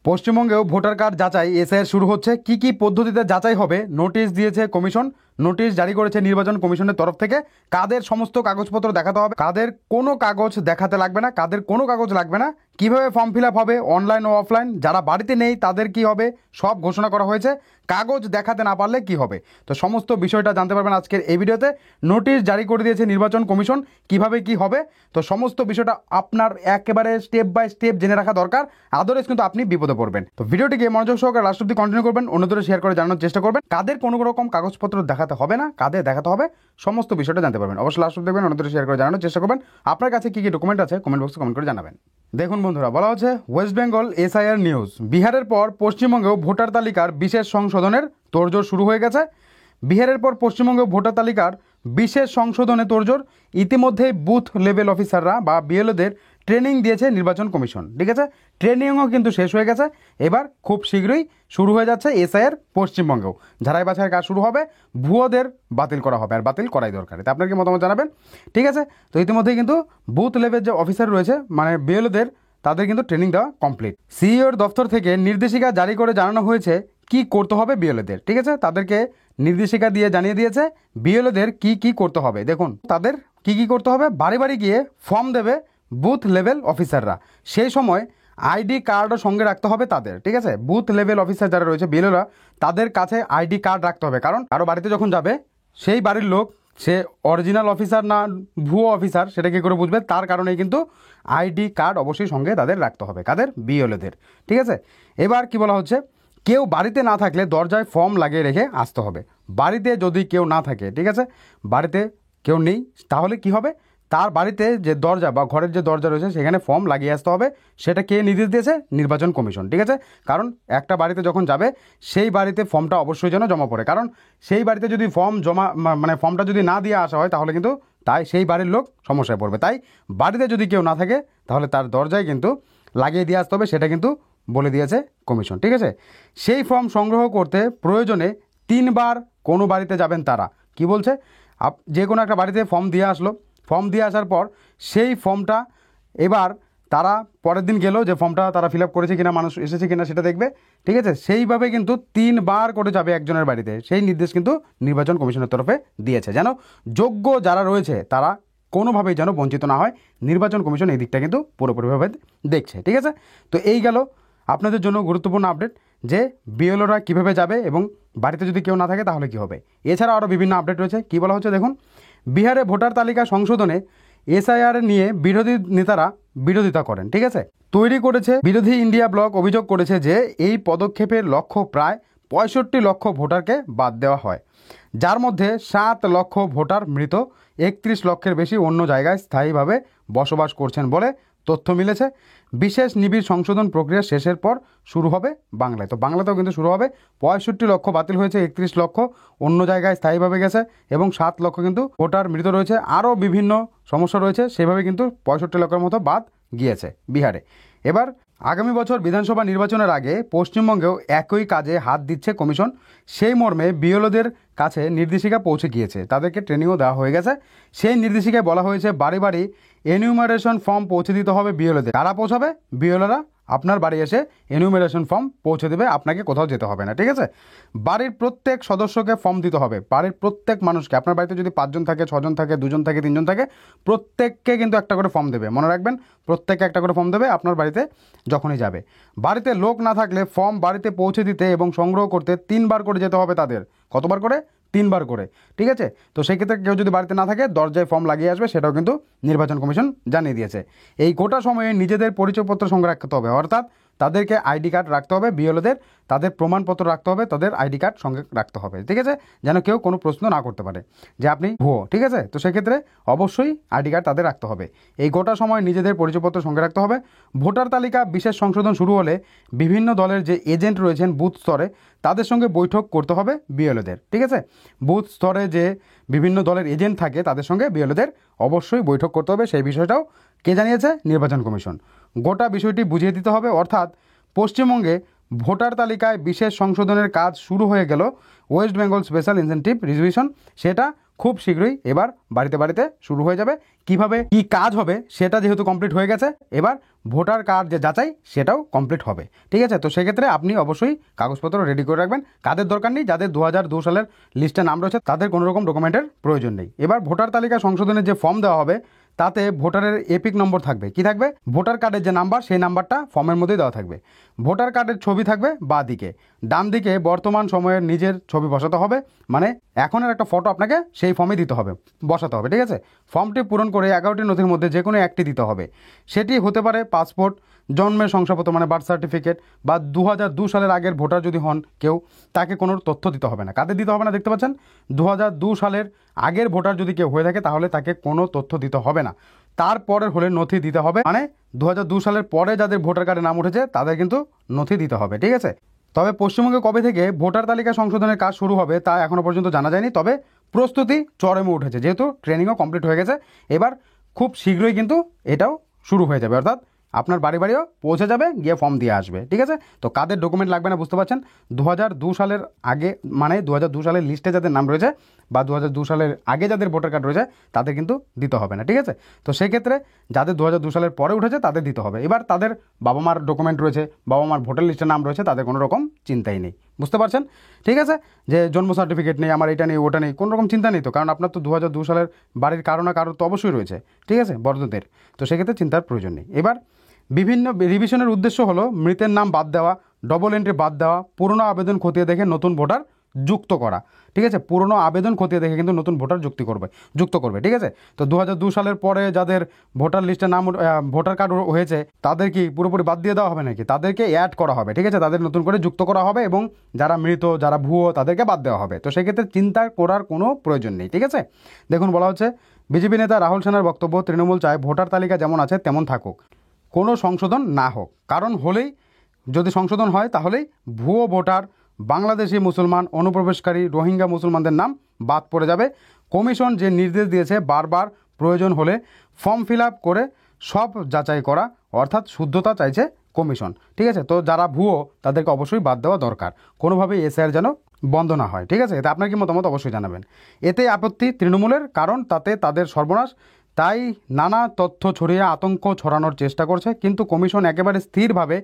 পশ্চিমবঙ্গেও voter card যাচাই SIR শুরু হচ্ছে। কি কি পদ্ধতিতে যাচাই হবে নোটিশ দিয়েছে কমিশন। নোটিশ জারি করেছে নির্বাচন কমিশনের তরফ থেকে। কাদের সমস্ত কাগজপত্র দেখাতে হবে, কাদের কোনো কাগজ দেখাতে লাগবে না, কাদের কোনো কাগজ লাগবে না, কিভাবে ফর্ম ফিল আপ হবে অনলাইন ও অফলাইন, যারা বাড়িতে নেই তাদের কি হবে সব ঘোষণা করা হয়েছে। কাগজ দেখাতে না পারলে কি হবে, তো সমস্ত বিষয়টা জানতে পারবেন আজকের এই ভিডিওতে। নোটিশ জারি করে দিয়েছে নির্বাচন কমিশন, কিভাবে কি হবে, তো সমস্ত বিষয়টা আপনার একেবারে স্টেপ বাই স্টেপ জেনে রাখা দরকার। আদারওয়াইজ কিন্তু আপনি বিপদে পড়বেন। তো ভিডিওটিকে মনোযোগ সহকারে লাস্ট অবধি কন্টিনিউ করবেন, অন্যদের শেয়ার করে জানানোর চেষ্টা করবেন। কাদের কোনো রকম কাগজপত্র দেখাতে হবে না, কাদের দেখাতে হবে, সমস্ত বিষয়টা জানতে পারবেন। অবশ্যই লাস্ট অবধি দেখবেন, অন্যদের শেয়ার করে জানানোর চেষ্টা করবেন। আপনার কাছে কি কি ডকুমেন্ট আছে কমেন্ট বক্সে কমেন্ট করে জানাবেন। দেখুন বন্ধুরা, বলা হচ্ছে ওয়েস্ট বেঙ্গল এসআইআর নিউজ। বিহারের পর পশ্চিমবঙ্গেও ভোটার তালিকার বিশেষ সংশোধনের তোড়জোড় শুরু হয়ে গেছে। বিহারের পর পশ্চিমবঙ্গে ভোটার তালিকার বিশেষ সংশোধনে তোড়জোড়। ইতিমধ্যে বুথ লেভেল অফিসাররা বা বিএলওদের ট্রেনিং দিয়েছে নির্বাচন কমিশন। ঠিক আছে, ট্রেনিংও কিন্তু শেষ হয়ে গেছে। এবার খুব শীঘ্রই শুরু হয়ে যাচ্ছে এসআইআর পশ্চিমবঙ্গেও। ঝাড়াই বাছাইয়ের কাজ শুরু হবে, ভুয়োদের বাতিল করা হবে, আর বাতিল করাই দরকার। তা আপনার কি মতামত জানাবেন। ঠিক আছে, তো ইতিমধ্যেই কিন্তু বুথ লেভেল যে অফিসার রয়েছে মানে বিএলওদের, তাদের কিন্তু ট্রেনিং দেওয়া কমপ্লিট। সিইওর দফতর থেকে নির্দেশিকা জারি করে জানানো হয়েছে কি করতে হবে বিএলওদের। ঠিক আছে, তাদেরকে নির্দেশিকা দিয়ে জানিয়ে দিয়েছে বিএলওদের কি কি করতে হবে। দেখুন তাদের কি কি করতে হবে, বাড়ি বাড়ি গিয়ে ফর্ম দেবে বুথ লেভেল অফিসাররা। সেই সময় আইডি কার্ডও সঙ্গে রাখতে হবে তাদের। ঠিক আছে, বুথ লেভেল অফিসার যারা রয়েছে বিএলওরা, তাদের কাছে আইডি কার্ড রাখতে হবে। কারণ কারো বাড়িতে যখন যাবে সেই বাড়ির লোক সে অরিজিনাল অফিসার না ভুয়ো অফিসার সেটা কী করে বুঝবে, তার কারণেই কিন্তু আইডি কার্ড অবশ্যই সঙ্গে তাদের রাখতে হবে, কাদের বিএলওদের। ঠিক আছে, এবার কি বলা হচ্ছে, কেউ বাড়িতে না থাকলে দরজায় ফর্ম লাগিয়ে রেখে আসতে হবে। বাড়িতে যদি কেউ না থাকে, ঠিক আছে, বাড়িতে কেউ নেই, তাহলে কি হবে, তার বাড়িতে যে দরজা বা ঘরের যে দরজা রয়েছে সেখানে ফর্ম লাগিয়ে আসতে হবে। সেটা কে নির্দেশ দিয়েছে, নির্বাচন কমিশন। ঠিক আছে, কারণ একটা বাড়িতে যখন যাবে সেই বাড়িতে ফর্মটা অবশ্যই যেন জমা পড়ে। কারণ সেই বাড়িতে যদি ফর্ম জমা মানে ফর্মটা যদি না দিয়ে আসা হয় তাহলে কিন্তু তাই সেই বাড়ির লোক সমস্যায় পড়বে। তাই বাড়িতে যদি কেউ না থাকে তাহলে তার দরজায় কিন্তু লাগিয়ে দিয়ে আসতে হবে, সেটা কিন্তু বলে দিয়েছে কমিশন। ঠিক আছে, সেই ফর্ম সংগ্রহ করতে প্রয়োজনে 3 বার কোনো বাড়িতে যাবেন তারা। কি বলছে, যে কোনো একটা বাড়িতে ফর্ম দিয়ে আসলো, ফর্ম দিয়ে আসার পর সেই ফর্মটা এবার তারা পরের দিন গেল যে ফর্মটা তারা ফিল আপ করেছে কিনা, মানুষ এসেছে কিনা সেটা দেখবে। ঠিক আছে, সেইভাবে কিন্তু 3 বার করে যাবে একজনের বাড়িতে। সেই নির্দেশ কিন্তু নির্বাচন কমিশনের তরফে দিয়েছে, যেন যোগ্য যারা রয়েছে তারা কোনোভাবেই যেন বঞ্চিত না হয়। নির্বাচন কমিশন এই দিকটা কিন্তু পুরোপুরিভাবে দেখছে। ঠিক আছে, তো এই গেল আপনাদের জন্য গুরুত্বপূর্ণ আপডেট যে বিএলওরা কীভাবে যাবে এবং বাড়িতে যদি কেউ না থাকে তাহলে কী হবে। এছাড়া আরও বিভিন্ন আপডেট রয়েছে। কী বলা হচ্ছে দেখুন, বিহারে ভোটার তালিকা সংশোধনে এসআইআর নিয়ে বিরোধী নেতারা বিরোধিতা করেন। ঠিক আছে, তৈরি করেছে বিরোধী ইন্ডিয়া ব্লক অভিযোগ করেছে যে এই পদক্ষেপের লক্ষ্য প্রায় 65 লক্ষ ভোটারকে বাদ দেওয়া হয়, যার মধ্যে 7 লক্ষ ভোটার মৃত, 31 লক্ষের বেশি অন্য জায়গায় স্থায়ীভাবে বসবাস করছেন বলে তথ্য মিলেছে। বিশেষ নিবিড় সংশোধন প্রক্রিয়া শেষের পর শুরু হবে বাংলায়। তো বাংলাতেও কিন্তু শুরু হবে। 65 লক্ষ বাতিল হয়েছে, 31 লক্ষ অন্য জায়গায় স্থায়ীভাবে গেছে এবং 7 লক্ষ কিন্তু ভোটার মৃত রয়েছে। আরও বিভিন্ন সমস্যা রয়েছে, সেভাবে কিন্তু 65 লক্ষের মতো বাদ গিয়েছে বিহারে। এবার আগামী বছর বিধানসভা নির্বাচনের আগে পশ্চিমবঙ্গেও একই কাজে হাত দিচ্ছে কমিশন। সেই মর্মে বিএলওদের কাছে নির্দেশিকা পৌঁছে গিয়েছে, তাদেরকে ট্রেনিংও দেওয়া হয়ে গেছে। সেই নির্দেশিকায় বলা হয়েছে বাড়ি বাড়ি এনিউমারেশন ফর্ম পৌঁছে দিতে হবে বিএলওদের। কারা পৌঁছাবে, বিএলওরা আপনার বাড়ি এসে এনিউমারেশন ফর্ম পৌঁছে দেবে, আপনাকে কোথাও যেতে হবে না। ঠিক আছে, বাড়ির প্রত্যেক সদস্যকে ফর্ম দিতে হবে, বাড়ির প্রত্যেক মানুষকে। আপনার বাড়িতে যদি 5 জন থাকে, 6 জন থাকে, 2 জন থাকে, 3 জন থাকে, প্রত্যেককে কিন্তু একটা করে ফর্ম দেবে। মনে রাখবেন, প্রত্যেককে একটা করে ফর্ম দেবে আপনার বাড়িতে যখনই যাবে। বাড়িতে লোক না থাকলে ফর্ম বাড়িতে পৌঁছে দিতে এবং সংগ্রহ করতে 3 বার করে যেতে হবে তাদের। কতবার করে, 3 বার করে। ঠিক আছে, তো সেক্ষেত্রে কেউ যদি বাড়িতে না থাকে দরজায় ফর্ম লাগিয়ে আসবে, সেটাও কিন্তু নির্বাচন কমিশন জানিয়ে দিয়েছে। এই গোটা সময়ে নিজেদের পরিচয়পত্র সঙ্গে রাখতে হবে, অর্থাৎ তাদেরকে আইডি কার্ড রাখতে হবে বিএলওদের, তাদের প্রমাণপত্র রাখতে হবে, তাদের আইডি কার্ড সঙ্গে রাখতে হবে। ঠিক আছে, যেন কেউ কোনো প্রশ্ন না করতে পারে যে আপনি ভুয়ো। ঠিক আছে, তো সেক্ষেত্রে অবশ্যই আইডি কার্ড তাদের রাখতে হবে। এই গোটা সময় নিজেদের পরিচয়পত্র সঙ্গে রাখতে হবে। ভোটার তালিকা বিশেষ সংশোধন শুরু হলে বিভিন্ন দলের যে এজেন্ট রয়েছেন বুথ স্তরে তাদের সঙ্গে বৈঠক করতে হবে বিএলওদের। ঠিক আছে, বুথ স্তরে যে বিভিন্ন দলের এজেন্ট থাকে তাদের সঙ্গে বিএলওদের অবশ্যই বৈঠক করতে হবে। সেই বিষয়টাও কে জানিয়েছে, নির্বাচন কমিশন। গোটা বিষয়টি বুঝিয়ে দিতে হবে, অর্থাৎ পশ্চিমবঙ্গে ভোটার তালিকায় বিশেষ সংশোধনের কাজ শুরু হয়ে গেল। West Bengal special incentive reservation সেটা খুব শীঘ্রই এবার বাড়িতে বাড়িতে শুরু হয়ে যাবে। কিভাবে কি কাজ হবে সেটা যেহেতু কমপ্লিট হয়ে গেছে, এবার ভোটার কার্ড যে যাচাই সেটাও কমপ্লিট হবে। ঠিক আছে, তো সেক্ষেত্রে আপনি অবশ্যই কাগজপত্র রেডি করে রাখবেন। কাদের দরকার নেই, যাদের 2002 সালের লিস্টে নাম রয়েছে তাদের কোনো রকম ডকুমেন্টের প্রয়োজন নেই। এবার ভোটার তালিকা সংশোধনের যে ফর্ম দেওয়া হবে তাতে ভোটারের এপিক নম্বর থাকবে। কি থাকবে? ভোটার কার্ডের যে নাম্বার সেই নাম্বারটা ফর্মের মধ্যেই দেওয়া থাকবে। ভোটার কার্ডের ছবি থাকবে বাঁ দিকে, ডান দিকে বর্তমান সময়ের নিজের ছবি বসাতে হবে, মানে এখনের একটা ফটো আপনাকে সেই ফর্মে দিতে হবে, বসাতে হবে। ঠিক আছে, ফর্মটি পূরণ করে 11টি নথির মধ্যে যে কোনো একটি দিতে হবে। সেটি হতে পারে পাসপোর্ট, জন্মের শংসাপত্র মানে বার্থ সার্টিফিকেট, বা 2002 সালের আগের ভোটার যদি হন কেউ, তাকে কোনো তথ্য দিতে হবে না। কাদের দিতে হবে না দেখতে পাচ্ছেন? 2002 সালের আগের ভোটার যদি কেউ হয়ে থাকে তাহলে তাকে কোনো তথ্য দিতে হবে না। তারপরের হলে নথি দিতে হবে, মানে 2002 সালের পরে যাদের ভোটার কার্ডে নাম উঠেছে তাদের কিন্তু নথি দিতে হবে। ঠিক আছে, তবে পশ্চিমবঙ্গে কবে থেকে ভোটার তালিকা সংশোধনের কাজ শুরু হবে তা এখনও পর্যন্ত জানা যায়নি। তবে প্রস্তুতি চরমে উঠেছে, যেহেতু ট্রেনিংও কমপ্লিট হয়ে গেছে। এবার খুব শীঘ্রই কিন্তু এটাও শুরু হয়ে যাবে, অর্থাৎ আপনার বাড়ি বাড়িও পৌঁছে যাবে, গিয়ে ফর্ম দিয়ে আসবে। ঠিক আছে, তো কাদের ডকুমেন্ট লাগবে না বুঝতে পারছেন? 2002 সালের আগে, মানে 2002 সালের লিস্টে যাদের নাম রয়েছে বা 2002 সালের আগে যাদের ভোটার কার্ড রয়েছে তাদের কিন্তু দিতে হবে না। ঠিক আছে, তো সেক্ষেত্রে যাদের 2002 সালের পরে উঠেছে তাদের দিতে হবে। এবার তাদের বাবা মার ডকুমেন্ট রয়েছে, বাবা মার ভোটার লিস্টের নাম রয়েছে, তাদের কোনো রকম চিন্তাই নেই। বুঝতে পারছেন? ঠিক আছে, যে জন্ম সার্টিফিকেট নেই, আমার এটা নেই ওটা নেই, কোনো রকম চিন্তা নেই তো, কারণ আপনার তো 2002 সালের বাড়ির কারো না কারো তো অবশ্যই রয়েছে। ঠিক আছে, বড়দের, তো সেক্ষেত্রে চিন্তার প্রয়োজন নেই। এবার বিভিন্ন রিভিশনের উদ্দেশ্য হলো মৃতের নাম বাদ দেওয়া, ডবল এন্ট্রি বাদ দেওয়া, পুরনো আবেদন খতিয়ে দেখে নতুন ভোটার যুক্ত করা। ঠিক আছে, পুরনো আবেদন খতিয়ে দেখে কিন্তু নতুন ভোটার যুক্ত করবে। ঠিক আছে, তো 2002 সালের পরে যাদের ভোটার লিস্টে নাম ভোটার কার্ড হয়েছে তাদের কি পুরোপুরি বাদ দিয়ে দেওয়া হবে নাকি? তাদেরকে অ্যাড করা হবে। ঠিক আছে, তাদের নতুন করে যুক্ত করা হবে, এবং যারা মৃত, যারা ভুয়ো, তাদেরকে বাদ দেওয়া হবে। তো সেক্ষেত্রে চিন্তা করার কোনো প্রয়োজন নেই। ঠিক আছে, দেখুন বলা হচ্ছে বিজেপি নেতা রাহুল সেনার বক্তব্য, তৃণমূল চায় ভোটার তালিকা যেমন আছে তেমন থাকুক, কোনো সংশোধন না হোক। কারণ হলেই, যদি সংশোধন হয় তাহলেই ভুয়ো ভোটার, বাংলাদেশি মুসলমান, অনুপ্রবেশকারী, রোহিঙ্গা মুসলমানদের নাম বাদ পড়ে যাবে। কমিশন যে নির্দেশ দিয়েছে বারবার প্রয়োজন হলে ফর্ম ফিল আপ করে সব যাচাই করা, অর্থাৎ শুদ্ধতা চাইছে কমিশন। ঠিক আছে, তো যারা ভুয়ো তাদেরকে অবশ্যই বাদ দেওয়া দরকার, কোনোভাবেই এসআইআর যেন বন্ধ না হয়। ঠিক আছে, এতে আপনার কি মতামত অবশ্যই জানাবেন। এতে আপত্তি তৃণমূলের, কারণ তাতে তাদের সর্বনাশ। তাই নানা তথ্য ছড়িয়ে আতঙ্ক ছড়ানোর চেষ্টা করছে, কিন্তু কমিশন একেবারে স্থিরভাবে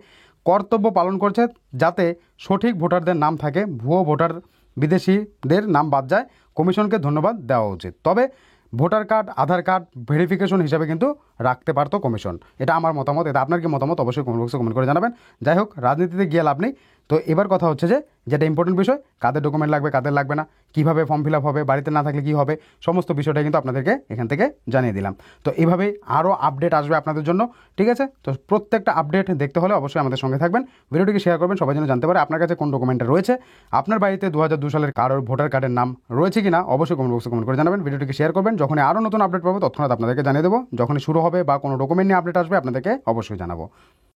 কর্তব্য পালন করছে যাতে সঠিক ভোটারদের নাম থাকে, ভুয়ো ভোটার, বিদেশিদের নাম বাদ যায়। কমিশনকে ধন্যবাদ দেওয়া উচিত। তবে ভোটার কার্ড, আধার কার্ড ভেরিফিকেশন হিসাবে কিন্তু রাখতে পারতো কমিশন। এটা আমার মতামত। এটা আপনার কি মতামত অবশ্যই কমেন্ট বক্সে কমেন্ট করে জানাবেন। যাই হোক, রাজনীতিতে গিয়ে লাভ নেই। তো এবার কথা হচ্ছে যে যেটা ইম্পর্টেন্ট বিষয়, কাদের ডকুমেন্ট লাগবে, কাদের লাগবে না, কীভাবে ফর্ম ফিল আপ হবে, বাড়িতে না থাকলে কী হবে, সমস্ত বিষয়টা কিন্তু আপনাদেরকে এখান থেকে জানিয়ে দিলাম। তো এইভাবেই আরও আপডেট আসবে আপনাদের জন্য। ঠিক আছে, তো প্রত্যেকটা আপডেট দেখতে হলে অবশ্যই আমাদের সঙ্গে থাকবেন, ভিডিওটিকে শেয়ার করবেন, সবাই যেন জানতে পারে আপনার কাছে কোন ডকুমেন্টটা রয়েছে, আপনার বাড়িতে 2002 সালের কারোর ভোটার কার্ডের নাম রয়েছে কিনা অবশ্যই কমেন্ট বক্সে কমেন্ট করে জানাবেন। ভিডিওটিকে শেয়ার করবেন, যখনই আরও নতুন আপডেট পাবো তৎক্ষণাৎ আপনাদেরকে জানিয়ে দেবো, যখনই শুরু হবে বা কোনো ডকুমেন্ট নিয়ে আপডেট আসবে আপনাদেরকে অবশ্যই জানাবো।